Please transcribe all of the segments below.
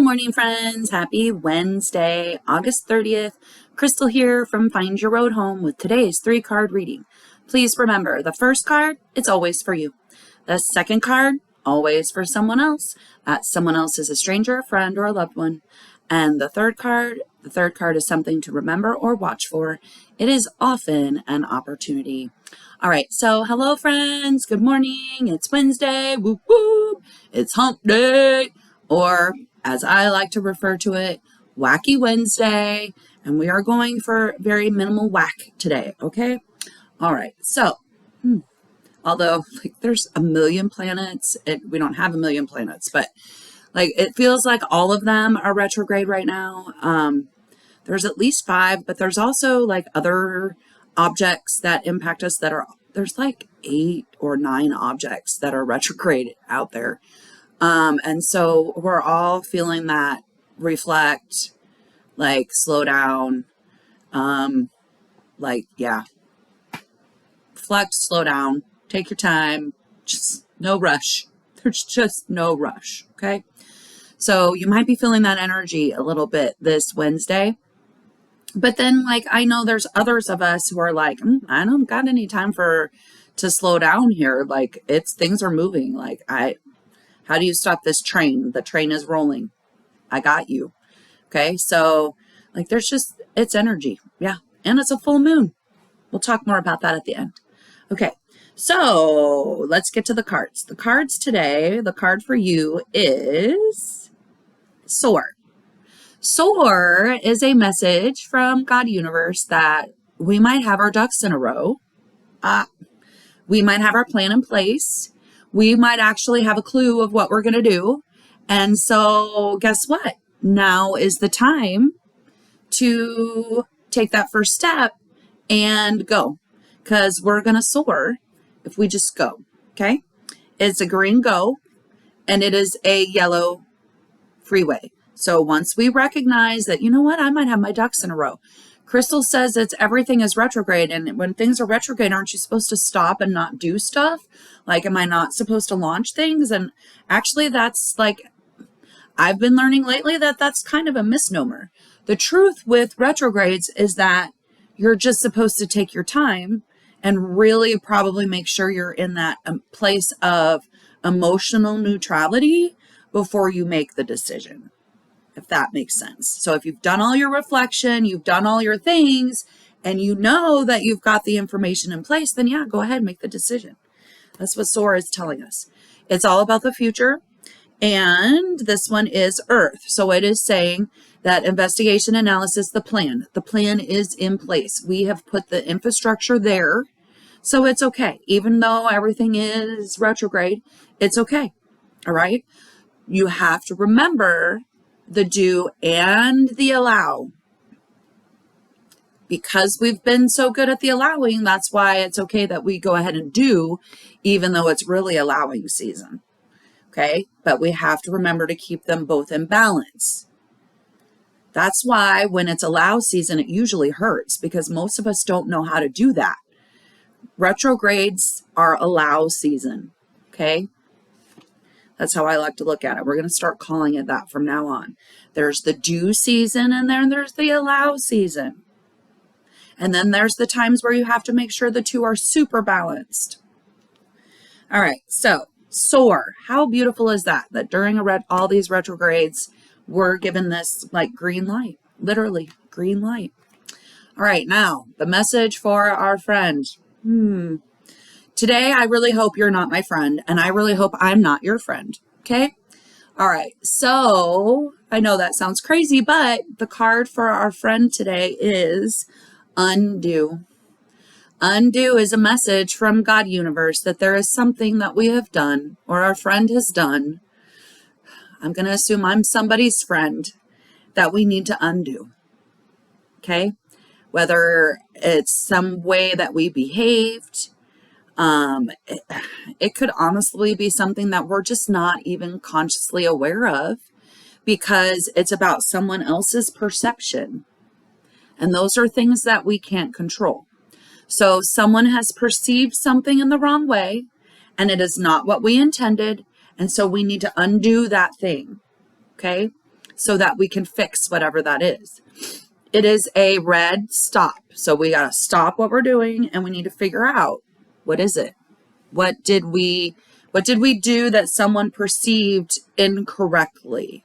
Good morning, friends. Happy Wednesday, August 30th. Crystal here from Find Your Road Home with today's 3-card reading. Please remember, the first card, it's always for you. The second card, always for someone else. That someone else is a stranger, a friend, or a loved one. And the third card is something to remember or watch for. It is often an opportunity. All right, so hello, friends. Good morning. It's Wednesday. Whoop, whoop. It's hump day. Or, as I like to refer to it, Wacky Wednesday. And we are going for very minimal whack today, okay? All right, so, although there's a million planets, we don't have a million planets, but it feels like all of them are retrograde right now. There's at least 5, but there's also other objects that impact us there's 8 or 9 objects that are retrograde out there. And so we're all feeling that reflect, slow down, reflect, slow down, take your time, just no rush. There's just no rush, okay? So you might be feeling that energy a little bit this Wednesday. But then, I know there's others of us who are I don't got any time to slow down here. Things are moving. How do you stop this train? The train is rolling. I got you. Okay. So it's energy. Yeah. And it's a full moon. We'll talk more about that at the end. Okay. So let's get to the cards. The cards today, the card for you is Soar. Soar is a message from God Universe that we might have our ducks in a row. We might have our plan in place. We might actually have a clue of what we're going to do. And so guess what? Now is the time to take that first step and go, because we're going to soar if we just go. Okay. It's a green go and it is a yellow freeway. So once we recognize that, you know what, I might have my ducks in a row. Crystal says everything is retrograde. And when things are retrograde, aren't you supposed to stop and not do stuff? Am I not supposed to launch things? And actually that's I've been learning lately that that's kind of a misnomer. The truth with retrogrades is that you're just supposed to take your time and really probably make sure you're in that place of emotional neutrality before you make the decision, if that makes sense. So if you've done all your reflection, you've done all your things, and you know that you've got the information in place, then yeah, go ahead, make the decision. That's what Soar is telling us. It's all about the future. And this one is Earth. So it is saying that investigation, analysis, the plan. The plan is in place. We have put the infrastructure there. So it's okay. Even though everything is retrograde, it's okay. All right. You have to remember the do and the allow. Because we've been so good at the allowing, that's why it's okay that we go ahead and do, even though it's really allowing season. Okay? But we have to remember to keep them both in balance. That's why when it's allow season, it usually hurts, because most of us don't know how to do that. Retrogrades are allow season. Okay? That's how I like to look at it. We're going to start calling it that from now on. There's the do season and then there's the allow season. And then there's the times where you have to make sure the two are super balanced. All right, so Soar. How beautiful is that? That during all these retrogrades, we're given this green light, literally green light. All right, now the message for our friend. Today, I really hope you're not my friend, and I really hope I'm not your friend. Okay? All right, so I know that sounds crazy, but the card for our friend today is Undo. Undo is a message from God Universe that there is something that we have done or our friend has done. I'm going to assume I'm somebody's friend that we need to undo. Okay? Whether it's some way that we behaved, it could honestly be something that we're just not even consciously aware of, because it's about someone else's perception. And those are things that we can't control. So someone has perceived something in the wrong way, and it is not what we intended. And so we need to undo that thing. Okay. so that we can fix whatever that is. It is a red stop. So we got to stop what we're doing and we need to figure out, what is it? What did we do that someone perceived incorrectly?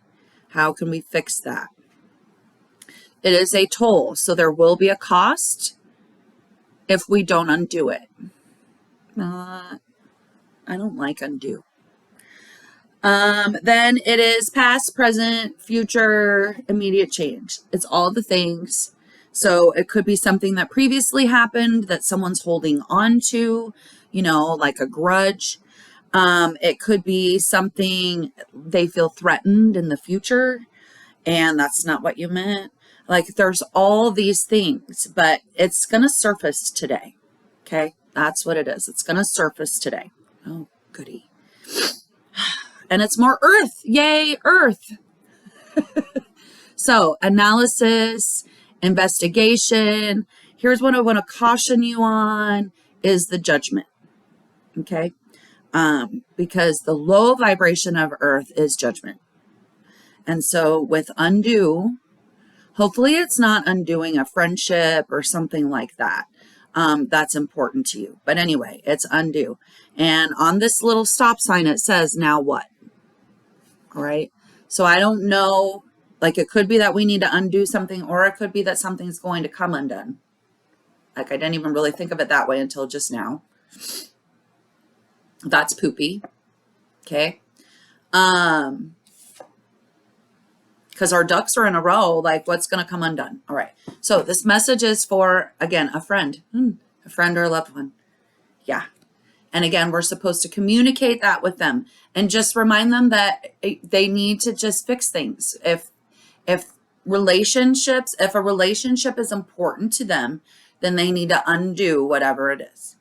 How can we fix that? It is a toll, so there will be a cost if we don't undo it. I don't like undo. Then it is past, present, future, immediate change. It's all the things. So it could be something that previously happened that someone's holding on to, like a grudge. It could be something they feel threatened in the future, and that's not what you meant. Like, there's all these things, but it's going to surface today. Okay, that's what it is. It's going to surface today. Oh, goody. And it's more earth. Yay, earth. So, analysis, investigation. Here's what I want to caution you on is the judgment. Okay? Because the low vibration of earth is judgment. And so with undo, hopefully it's not undoing a friendship or something like that. That's important to you. But anyway, it's undo. And on this little stop sign, it says, now what? All right. So I don't know, like, it could be that we need to undo something, or it could be that something's going to come undone. Like, I didn't even really think of it that way until just now. That's poopy. Okay. Because our ducks are in a row, like, what's going to come undone? All right. So this message is for, again, a friend or a loved one. Yeah. And again, we're supposed to communicate that with them and just remind them that they need to just fix things. If a relationship is important to them, then they need to undo whatever it is.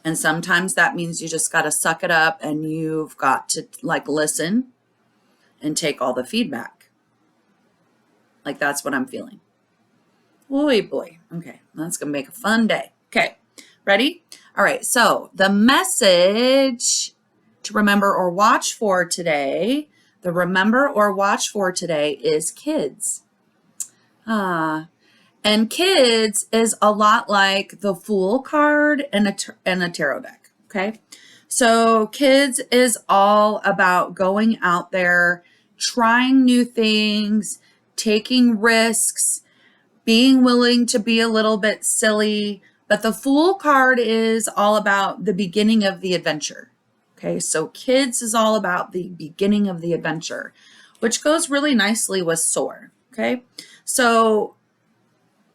And sometimes that means you just got to suck it up and you've got to, like, listen and take all the feedback. Like, that's what I'm feeling. Oy boy. Okay, that's going to make a fun day. Okay, ready? All right, so the message to remember or watch for today, is kids. And kids is a lot like the Fool card and a tarot deck, okay? So kids is all about going out there, trying new things, taking risks, being willing to be a little bit silly. But the Fool card is all about the beginning of the adventure. Okay, so kids is all about the beginning of the adventure, which goes really nicely with Soar. Okay, so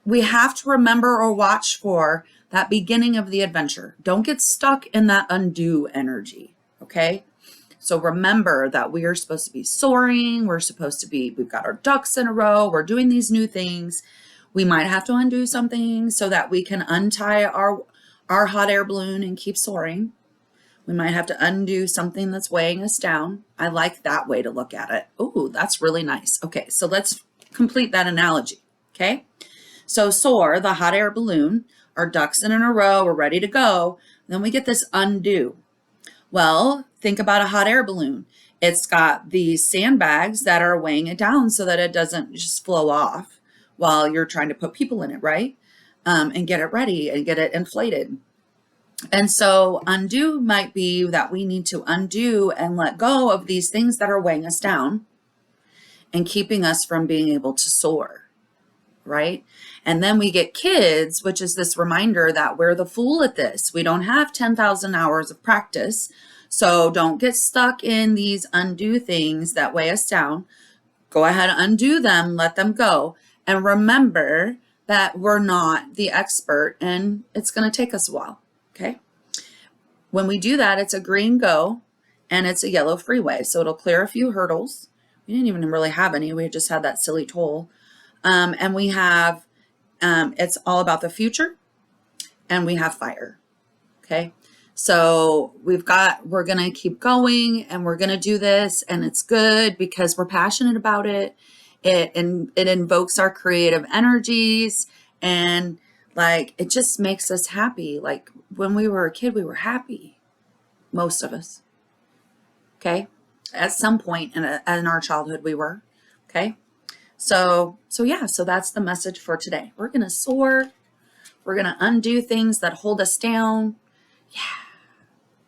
we have to remember or watch for that beginning of the adventure. Don't get stuck in that undo energy. Okay, so remember that we are supposed to be soaring. We've got our ducks in a row. We're doing these new things. We might have to undo something so that we can untie our hot air balloon and keep soaring. We might have to undo something that's weighing us down. I like that way to look at it. Oh, that's really nice. Okay, so let's complete that analogy. Okay, so soar, the hot air balloon, our ducks in a row, we're ready to go. Then we get this undo. Well, think about a hot air balloon. It's got these sandbags that are weighing it down so that it doesn't just flow off while you're trying to put people in it, right? And get it ready and get it inflated. And so undo might be that we need to undo and let go of these things that are weighing us down and keeping us from being able to soar, right? And then we get kids, which is this reminder that we're the fool at this. We don't have 10,000 hours of practice. So don't get stuck in these undo things that weigh us down. Go ahead and undo them, let them go. And remember that we're not the expert and it's going to take us a while, okay? When we do that, it's a green go and it's a yellow freeway. So it'll clear a few hurdles. We didn't even really have any. We just had that silly toll. And we have, it's all about the future and we have fire, okay? So we're going to keep going and we're going to do this, and it's good because we're passionate about it. It invokes our creative energies, and like, it just makes us happy. Like, when we were a kid, we were happy. Most of us. Okay. At some point in our childhood, we were. Okay. So yeah, so that's the message for today. We're going to soar. We're going to undo things that hold us down. Yeah.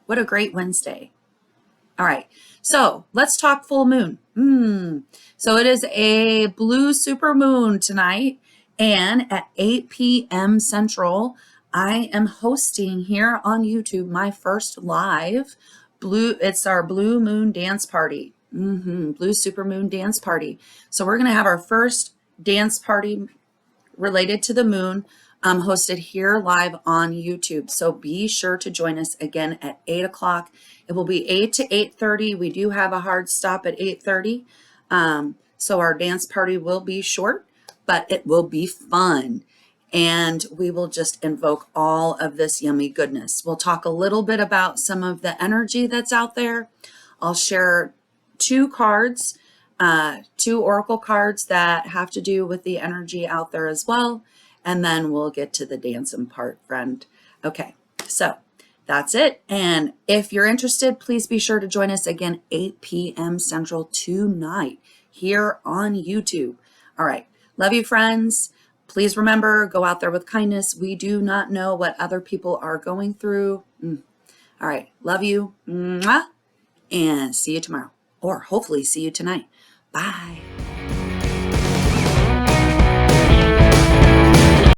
What a great Wednesday. All right. So let's talk full moon. So it is a blue super moon tonight. And at 8 p.m. Central, I am hosting here on YouTube my first live it's our blue moon dance party. Blue super moon dance party. So we're going to have our first dance party related to the moon, hosted here live on YouTube. So be sure to join us again at 8 o'clock. It will be 8 to 8:30. We do have a hard stop at 8:30. So our dance party will be short, but it will be fun. And we will just invoke all of this yummy goodness. We'll talk a little bit about some of the energy that's out there. I'll share two cards, two oracle cards that have to do with the energy out there as well. And then we'll get to the dancing part, friend. Okay, so that's it. And if you're interested, please be sure to join us again, 8 p.m. Central tonight here on YouTube. All right, love you, friends. Please remember, go out there with kindness. We do not know what other people are going through. All right, love you. Mwah, and see you tomorrow, or hopefully see you tonight. Bye.